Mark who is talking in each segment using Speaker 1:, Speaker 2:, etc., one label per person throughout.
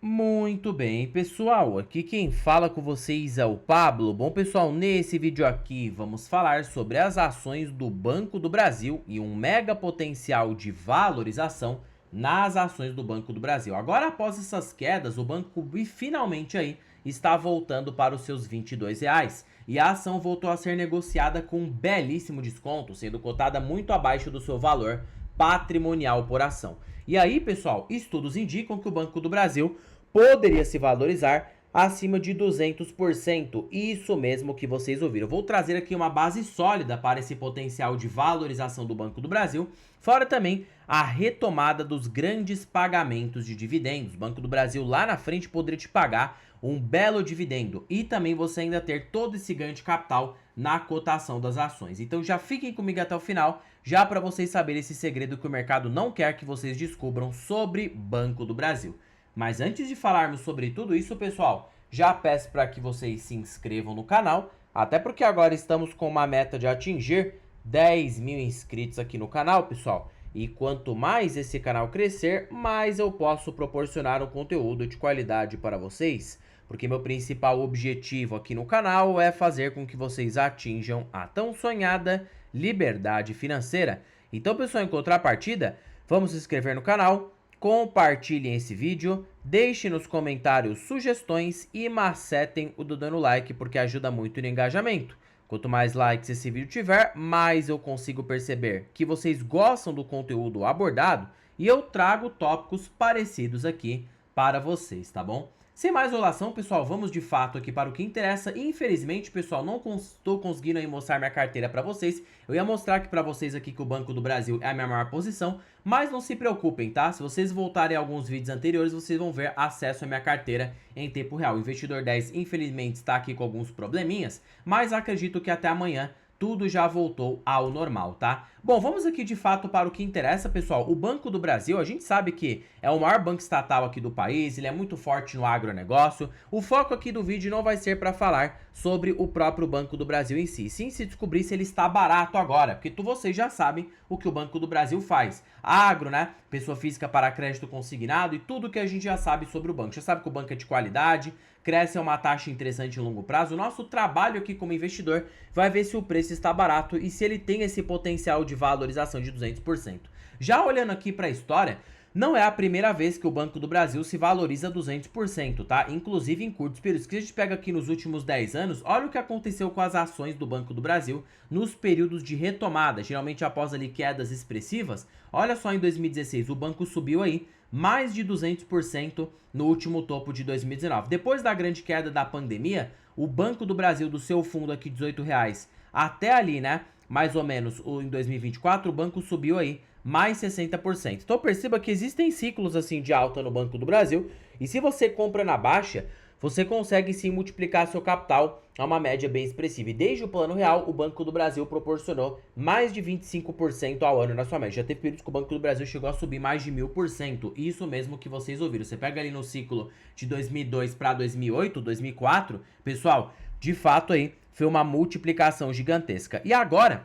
Speaker 1: Muito bem, pessoal, aqui quem fala com vocês é o Pablo. Bom, pessoal, nesse vídeo aqui vamos falar sobre as ações do Banco do Brasil e um mega potencial de valorização nas ações do Banco do Brasil. Agora, após essas quedas, o banco finalmente aí está voltando para os seus R$ 22 e a ação voltou a ser negociada com um belíssimo desconto, sendo cotada muito abaixo do seu valor patrimonial por ação. E aí, pessoal, estudos indicam que o Banco do Brasil poderia se valorizar acima de 200%. Isso mesmo que vocês ouviram. Eu vou trazer aqui uma base sólida para esse potencial de valorização do Banco do Brasil, fora também a retomada dos grandes pagamentos de dividendos. O Banco do Brasil lá na frente poderia te pagar um belo dividendo e também você ainda ter todo esse ganho de capital na cotação das ações. Então já fiquem comigo até o final, já para vocês saberem esse segredo que o mercado não quer que vocês descubram sobre Banco do Brasil. Mas antes de falarmos sobre tudo isso, pessoal, já peço para que vocês se inscrevam no canal, até porque agora estamos com uma meta de atingir 10 mil inscritos aqui no canal, pessoal. E quanto mais esse canal crescer, mais eu posso proporcionar um conteúdo de qualidade para vocês. Porque meu principal objetivo aqui no canal é fazer com que vocês atinjam a tão sonhada liberdade financeira. Então, pessoal, em contrapartida, vamos se inscrever no canal, compartilhem esse vídeo, deixem nos comentários sugestões e macetem o dedo no like, porque ajuda muito no engajamento. Quanto mais likes esse vídeo tiver, mais eu consigo perceber que vocês gostam do conteúdo abordado e eu trago tópicos parecidos aqui para vocês, tá bom? Sem mais enrolação, pessoal, vamos de fato aqui para o que interessa. Infelizmente, pessoal, não estou conseguindo aí mostrar minha carteira para vocês. Eu ia mostrar aqui para vocês aqui que o Banco do Brasil é a minha maior posição, mas não se preocupem, tá? Se vocês voltarem a alguns vídeos anteriores, vocês vão ver acesso à minha carteira em tempo real. O Investidor 10, infelizmente, está aqui com alguns probleminhas, mas acredito que até amanhã tudo já voltou ao normal, tá? Bom, vamos aqui de fato para o que interessa, pessoal. O Banco do Brasil, a gente sabe que é o maior banco estatal aqui do país, ele é muito forte no agronegócio. O foco aqui do vídeo não vai ser para falar sobre o próprio Banco do Brasil em si, sim se descobrir se ele está barato agora, porque vocês já sabem o que o Banco do Brasil faz. Agro, né? Pessoa física para crédito consignado e tudo que a gente já sabe sobre o banco. Já sabe que o banco é de qualidade, cresce a uma taxa interessante em longo prazo. O nosso trabalho aqui como investidor vai ver se o preço está barato e se ele tem esse potencial de valorização de 200%. Já olhando aqui para a história, não é a primeira vez que o Banco do Brasil se valoriza 200%, tá? Inclusive em curtos períodos. Se a gente pega aqui nos últimos 10 anos, olha o que aconteceu com as ações do Banco do Brasil nos períodos de retomada, geralmente após ali quedas expressivas. Olha só, em 2016 o banco subiu aí mais de 200% no último topo de 2019. Depois da grande queda da pandemia, o Banco do Brasil, do seu fundo aqui de R$18 até ali, né, mais ou menos em 2024, o banco subiu aí mais 60%. Então perceba que existem ciclos assim de alta no Banco do Brasil, e se você compra na baixa, você consegue sim multiplicar seu capital a uma média bem expressiva. E desde o Plano Real, o Banco do Brasil proporcionou mais de 25% ao ano na sua média. Já teve períodos que o Banco do Brasil chegou a subir mais de 1000%. Isso mesmo que vocês ouviram. Você pega ali no ciclo de 2002 para 2008, 2004, pessoal, de fato aí foi uma multiplicação gigantesca. E agora,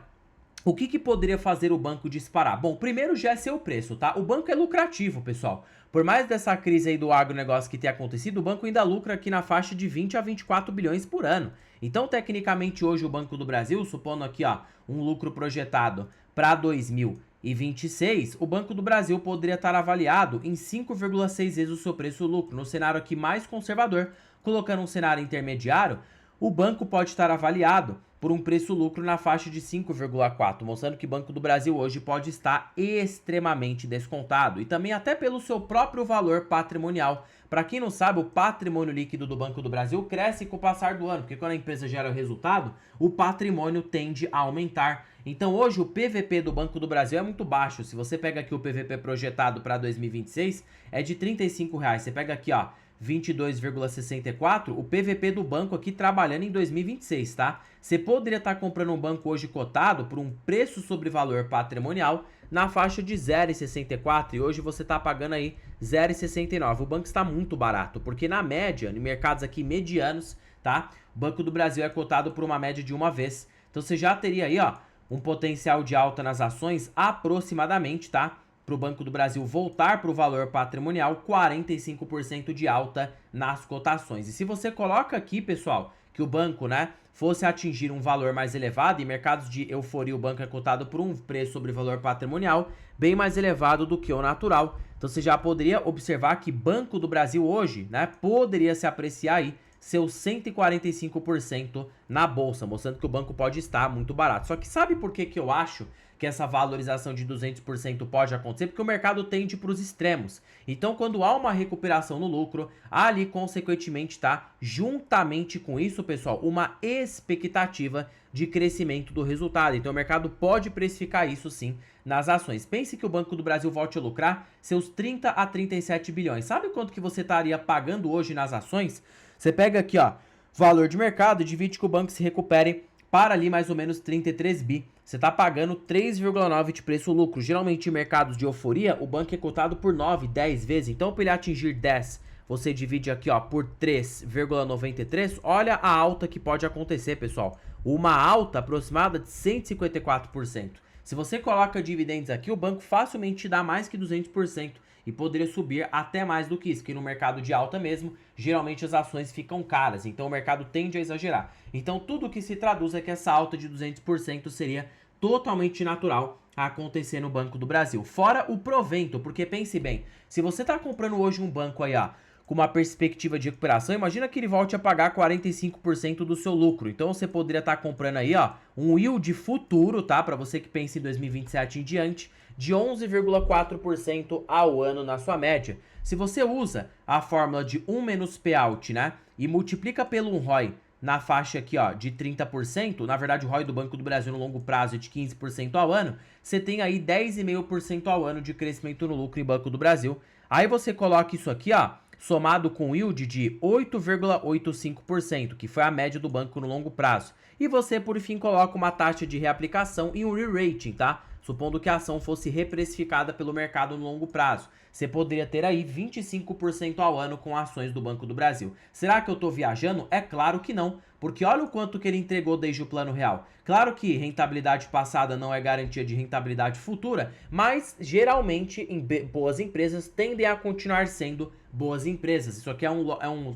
Speaker 1: o que poderia fazer o banco disparar? Bom, primeiro já é seu preço, tá? O banco é lucrativo, pessoal. Por mais dessa crise aí do agronegócio que tem acontecido, o banco ainda lucra aqui na faixa de 20 a 24 bilhões por ano. Então, tecnicamente, hoje o Banco do Brasil, supondo aqui, ó, um lucro projetado para 2026, o Banco do Brasil poderia estar avaliado em 5,6 vezes o seu preço-lucro. No cenário aqui mais conservador, colocando um cenário intermediário, o banco pode estar avaliado por um preço-lucro na faixa de 5,4, mostrando que o Banco do Brasil hoje pode estar extremamente descontado e também até pelo seu próprio valor patrimonial. Para quem não sabe, o patrimônio líquido do Banco do Brasil cresce com o passar do ano, porque quando a empresa gera o resultado, o patrimônio tende a aumentar. Então hoje o PVP do Banco do Brasil é muito baixo. Se você pega aqui o PVP projetado para 2026, é de R$35. Você pega aqui, ó, 22,64, o PVP do banco aqui trabalhando em 2026, tá? Você poderia estar comprando um banco hoje cotado por um preço sobre valor patrimonial na faixa de 0,64 e hoje você está pagando aí 0,69. O banco está muito barato, porque na média, em mercados aqui medianos, tá? O Banco do Brasil é cotado por uma média de uma vez. Então você já teria aí, ó, um potencial de alta nas ações aproximadamente, tá? para o Banco do Brasil voltar para o valor patrimonial, 45% de alta nas cotações. E se você coloca aqui, pessoal, que o banco, né, fosse atingir um valor mais elevado, em mercados de euforia o banco é cotado por um preço sobre valor patrimonial bem mais elevado do que o natural. Então você já poderia observar que Banco do Brasil hoje, né, poderia se apreciar aí seus 145% na bolsa, mostrando que o banco pode estar muito barato. Só que sabe por que eu acho que essa valorização de 200% pode acontecer? Porque o mercado tende para os extremos. Então, quando há uma recuperação no lucro, há ali, consequentemente, tá, juntamente com isso, pessoal, uma expectativa de crescimento do resultado. Então, o mercado pode precificar isso, sim, nas ações. Pense que o Banco do Brasil volte a lucrar seus 30 a 37 bilhões. Sabe quanto que você estaria pagando hoje nas ações? Você pega aqui, ó, valor de mercado, divide que o banco se recupere para ali mais ou menos 33 bi. Você está pagando 3,9 de preço-lucro. Geralmente em mercados de euforia, o banco é cotado por 9, 10 vezes. Então, para ele atingir 10, você divide aqui, ó, por 3,93. Olha a alta que pode acontecer, pessoal. Uma alta aproximada de 154%. Se você coloca dividendos aqui, o banco facilmente te dá mais que 200%. E poderia subir até mais do que isso, que no mercado de alta mesmo, geralmente as ações ficam caras, então o mercado tende a exagerar. Então tudo que se traduz é que essa alta de 200% seria totalmente natural a acontecer no Banco do Brasil. Fora o provento, porque pense bem, se você está comprando hoje um banco aí, ó, com uma perspectiva de recuperação, imagina que ele volte a pagar 45% do seu lucro. Então você poderia estar comprando aí, ó, um yield futuro, tá? Para você que pensa em 2027 em diante, de 11,4% ao ano na sua média. Se você usa a fórmula de 1 menos payout, né, e multiplica pelo ROI na faixa aqui, ó, de 30%, na verdade o ROI do Banco do Brasil no longo prazo é de 15% ao ano, você tem aí 10,5% ao ano de crescimento no lucro em Banco do Brasil. Aí você coloca isso aqui, ó, somado com o yield de 8,85%, que foi a média do banco no longo prazo. E você, por fim, coloca uma taxa de reaplicação e um re-rating, tá? Supondo que a ação fosse reprecificada pelo mercado no longo prazo. Você poderia ter aí 25% ao ano com ações do Banco do Brasil. Será que eu tô viajando? É claro que não, porque olha o quanto que ele entregou desde o Plano Real. Claro que rentabilidade passada não é garantia de rentabilidade futura, mas geralmente boas empresas tendem a continuar sendo boas empresas. Isso aqui é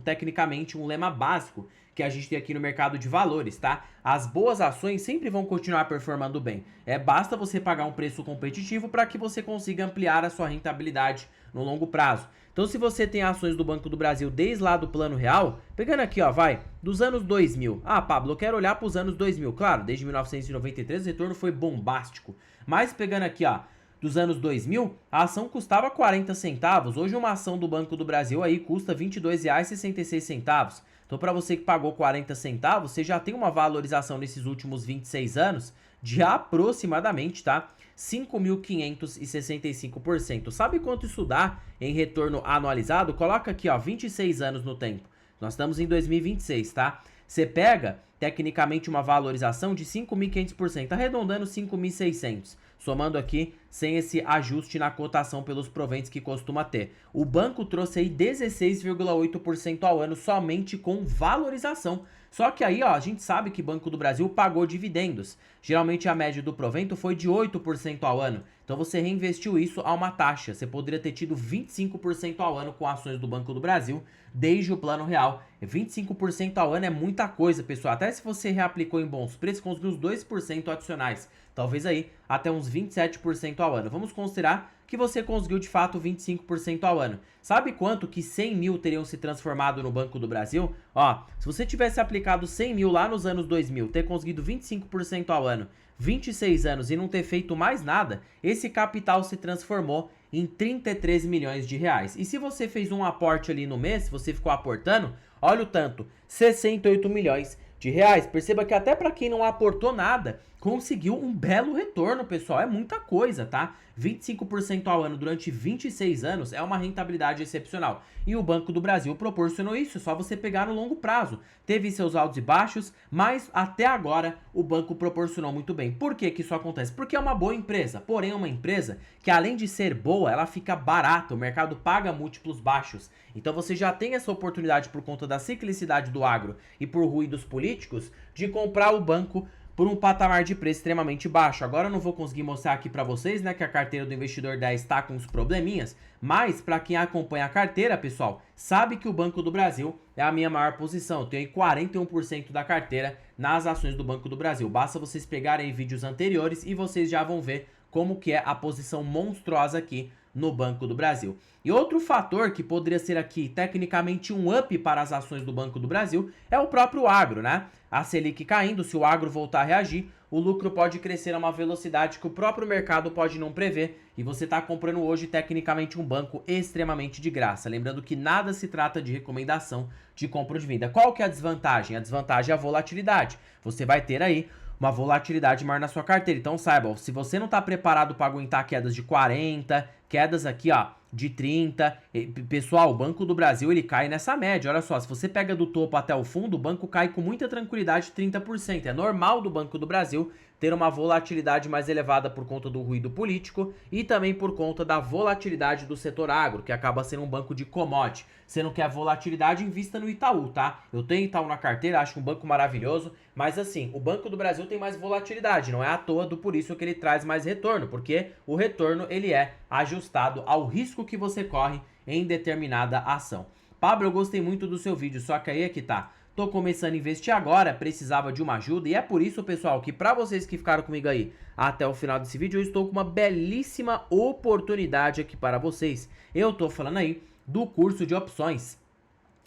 Speaker 1: tecnicamente um lema básico que a gente tem aqui no mercado de valores, tá? As boas ações sempre vão continuar performando bem. Basta você pagar um preço competitivo para que você consiga ampliar a sua rentabilidade no longo prazo. Então, se você tem ações do Banco do Brasil desde lá do Plano Real, pegando aqui, ó, vai, dos anos 2000. Ah, Pablo, eu quero olhar para os anos 2000. Claro, desde 1993 o retorno foi bombástico. Mas pegando aqui, ó, dos anos 2000, a ação custava 40 centavos. Hoje uma ação do Banco do Brasil aí custa R$ 22,66. Então, para você que pagou 40 centavos, você já tem uma valorização nesses últimos 26 anos de aproximadamente, tá? 5.565%. Sabe quanto isso dá em retorno anualizado? Coloca aqui, ó, 26 anos no tempo. Nós estamos em 2026, tá? Você pega, tecnicamente, uma valorização de 5.500%, arredondando 5.600%. Somando aqui, sem esse ajuste na cotação pelos proventos que costuma ter. O banco trouxe aí 16,8% ao ano somente com valorização. Só que aí, ó, a gente sabe que Banco do Brasil pagou dividendos. Geralmente a média do provento foi de 8% ao ano. Então você reinvestiu isso a uma taxa. Você poderia ter tido 25% ao ano com ações do Banco do Brasil desde o Plano Real. 25% ao ano é muita coisa, pessoal. Até se você reaplicou em bons preços, conseguiu uns 2% adicionais. Talvez aí até uns 27% ao ano. Vamos considerar que você conseguiu de fato 25% ao ano. Sabe quanto que 100 mil teriam se transformado no Banco do Brasil? Ó, se você tivesse aplicado 100 mil lá nos anos 2000, ter conseguido 25% ao ano, 26 anos e não ter feito mais nada, esse capital se transformou em 33 milhões de reais. E se você fez um aporte ali no mês, se você ficou aportando, olha o tanto, 68 milhões de reais. Perceba que até para quem não aportou nada, conseguiu um belo retorno, pessoal. É muita coisa, tá? 25% ao ano durante 26 anos é uma rentabilidade excepcional. E o Banco do Brasil proporcionou isso, é só você pegar no longo prazo. Teve seus altos e baixos, mas até agora o banco proporcionou muito bem. Por que que isso acontece? Porque é uma boa empresa, porém é uma empresa que além de ser boa, ela fica barata, o mercado paga múltiplos baixos. Então você já tem essa oportunidade por conta da ciclicidade do agro e por ruídos políticos de comprar o banco por um patamar de preço extremamente baixo. Agora eu não vou conseguir mostrar aqui para vocês, né, que a carteira do Investidor 10 está com uns probleminhas, mas para quem acompanha a carteira, pessoal, sabe que o Banco do Brasil é a minha maior posição. Eu tenho aí 41% da carteira nas ações do Banco do Brasil. Basta vocês pegarem vídeos anteriores e vocês já vão ver como que é a posição monstruosa aqui no Banco do Brasil. E outro fator que poderia ser aqui tecnicamente um up para as ações do Banco do Brasil é o próprio agro, né? A Selic caindo, se o agro voltar a reagir, o lucro pode crescer a uma velocidade que o próprio mercado pode não prever e você está comprando hoje tecnicamente um banco extremamente de graça. Lembrando que nada se trata de recomendação de compra ou de venda. Qual que é a desvantagem? A desvantagem é a volatilidade. Você vai ter aí uma volatilidade maior na sua carteira. Então saiba, se você não está preparado para aguentar quedas de 40, quedas aqui, ó, de 30, pessoal, o Banco do Brasil ele cai nessa média. Olha só, se você pega do topo até o fundo, o banco cai com muita tranquilidade 30%. É normal do Banco do Brasil ter uma volatilidade mais elevada por conta do ruído político e também por conta da volatilidade do setor agro, que acaba sendo um banco de commodity. Você não quer volatilidade, invista no Itaú, tá? Eu tenho Itaú na carteira, acho um banco maravilhoso, mas assim, o Banco do Brasil tem mais volatilidade, não é à toa do por isso que ele traz mais retorno, porque o retorno ele é ajustado ao risco que você corre em determinada ação. Pablo, eu gostei muito do seu vídeo, só que aí é que tá. Tô começando a investir agora, precisava de uma ajuda e é por isso, pessoal, que para vocês que ficaram comigo aí até o final desse vídeo, eu estou com uma belíssima oportunidade aqui para vocês. Eu tô falando aí do curso de opções.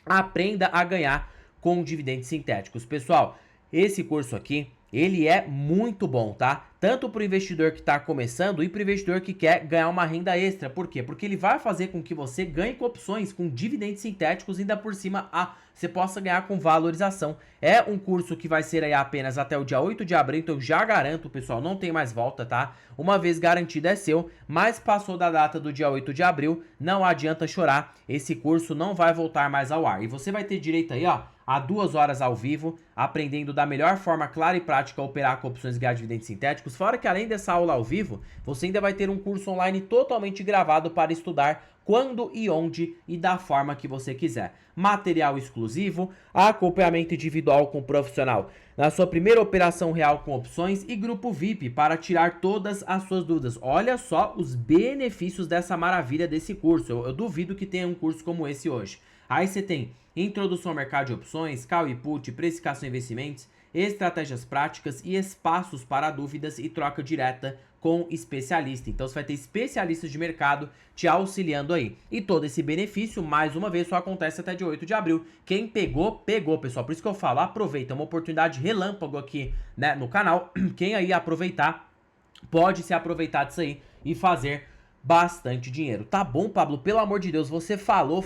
Speaker 1: Aprenda a ganhar com dividendos sintéticos. Pessoal, esse curso aqui, ele é muito bom, tá? Tanto para o investidor que está começando e para o investidor que quer ganhar uma renda extra. Por quê? Porque ele vai fazer com que você ganhe com opções, com dividendos sintéticos e ainda por cima você possa ganhar com valorização. É um curso que vai ser aí apenas até o dia 8 de abril, então eu já garanto, pessoal, não tem mais volta, tá? Uma vez garantido é seu, mas passou da data do dia 8 de abril, não adianta chorar, esse curso não vai voltar mais ao ar. E você vai ter direito aí, ó, a 2 horas ao vivo, aprendendo da melhor forma clara e prática a operar com opções e ganhar dividendos sintéticos. Fora que além dessa aula ao vivo, você ainda vai ter um curso online totalmente gravado para estudar quando e onde e da forma que você quiser. Material exclusivo, acompanhamento individual com o profissional na sua primeira operação real com opções e grupo VIP para tirar todas as suas dúvidas. Olha só os benefícios dessa maravilha desse curso. Eu duvido que tenha um curso como esse hoje. Aí você tem introdução ao mercado de opções, call e put, precificação de investimentos, estratégias práticas e espaços para dúvidas e troca direta com especialista. Então você vai ter especialistas de mercado te auxiliando aí. E todo esse benefício, mais uma vez, só acontece até dia 8 de abril. Quem pegou, pegou, pessoal. Por isso que eu falo, aproveita. É uma oportunidade relâmpago aqui, né, no canal. Quem aí aproveitar, pode se aproveitar disso aí e fazer bastante dinheiro. Tá bom, Pablo? Pelo amor de Deus, você falou,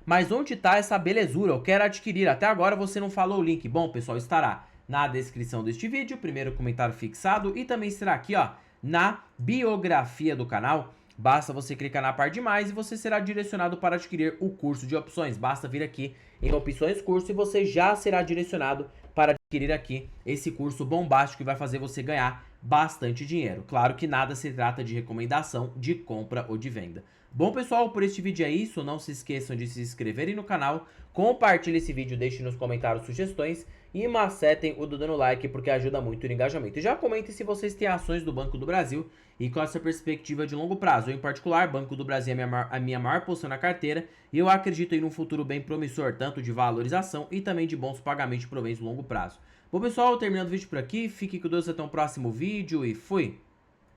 Speaker 1: mas onde tá essa belezura? Eu quero adquirir. Até agora você não falou o link. Bom, pessoal, estará na descrição deste vídeo, primeiro comentário fixado e também será aqui, ó, na biografia do canal. Basta você clicar na parte de mais e você será direcionado para adquirir o curso de opções. Basta vir aqui em opções curso e você já será direcionado para adquirir aqui esse curso bombástico que vai fazer você ganhar bastante dinheiro. Claro que nada se trata de recomendação de compra ou de venda. Bom, pessoal, por este vídeo é isso. Não se esqueçam de se inscreverem no canal, compartilhem esse vídeo, deixem nos comentários sugestões e macetem o dedo no like porque ajuda muito no engajamento. E já comentem se vocês têm ações do Banco do Brasil e qual é a sua perspectiva de longo prazo. Eu, em particular, Banco do Brasil é a minha maior posição na carteira e eu acredito em um futuro bem promissor, tanto de valorização e também de bons pagamentos de proventos de longo prazo. Bom, pessoal, terminando o vídeo por aqui. Fique com Deus até o próximo vídeo e fui!